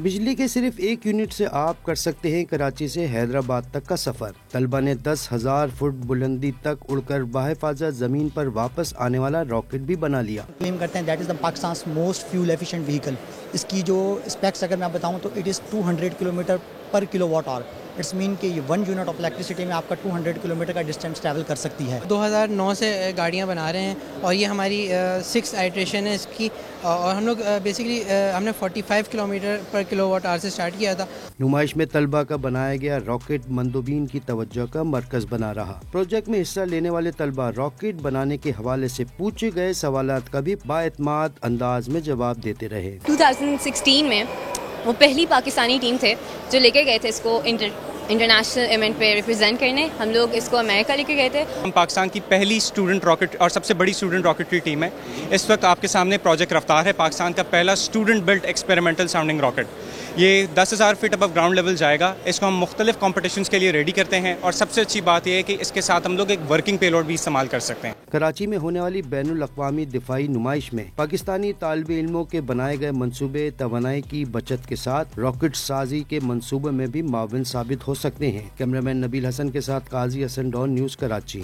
بجلی کے صرف ایک یونٹ سے آپ کر سکتے ہیں کراچی سے حیدرآباد تک کا سفر۔ طلبہ نے 10,000 فٹ بلندی تک اڑ کر بحفاظت زمین پر واپس آنے والا راکٹ بھی بنا لیا۔ کلیم کرتے ہیں that is the Pakistan's most fuel efficient vehicle. اس کی جو اسپیکس اگر میں بتاؤں تو it is 200 kilometre per kilowatt hour. It's mean کہ یہ 1 یونٹ آف الیکٹریسٹی میں آپ کا 200 کلومیٹر کا ڈسٹینس ٹریول کر سکتی ہے۔ 2009 سے گاڑیاں بنا رہے ہیں اور یہ ہماری 6 آئٹریشن ہے اس کی، اور ہم لوگ بیسیکلی ہم نے 45 کلومیٹر پر کلو واٹ آور سے سٹارٹ کیا تھا۔ نمائش میں طلبہ کا بنایا گیا راکٹ مندوبین کی توجہ کا مرکز بنا رہا۔ پروجیکٹ میں حصہ لینے والے طلبہ راکٹ بنانے کے حوالے سے پوچھے گئے سوالات کا بھی بااعتماد انداز میں جواب دیتے رہے۔ 2016 میں وہ پہلی پاکستانی ٹیم تھے جو لے کے گئے تھے اس کو انٹرنیشنل ایونٹ پہ ریپرزینٹ کرنے۔ ہم لوگ اس کو امریکہ لے کے گئے تھے۔ ہم پاکستان کی پہلی اسٹوڈنٹ راکٹ اور سب سے بڑی اسٹوڈنٹ راکٹ کی ٹیم ہے۔ اس وقت آپ کے سامنے پروجیکٹ رفتار ہے، پاکستان کا پہلا student built experimental sounding rocket. یہ 10,000 فٹ ابو گراؤنڈ لیول جائے گا۔ اس کو ہم مختلف کمپٹیشنز کے لیے ریڈی کرتے ہیں، اور سب سے اچھی بات یہ ہے کہ اس کے ساتھ ہم لوگ ایک ورکنگ پیلوڈ بھی استعمال کر سکتے ہیں۔ کراچی میں ہونے والی بین الاقوامی دفاعی نمائش میں پاکستانی طالب علموں کے بنائے گئے منصوبے توانائی کی بچت کے ساتھ راکٹ سازی کے منصوبے میں بھی معاون ثابت ہو سکتے ہیں۔ کیمرہ مین نبیل حسن کے ساتھ قاضی حسن ڈان، نیوز کراچی۔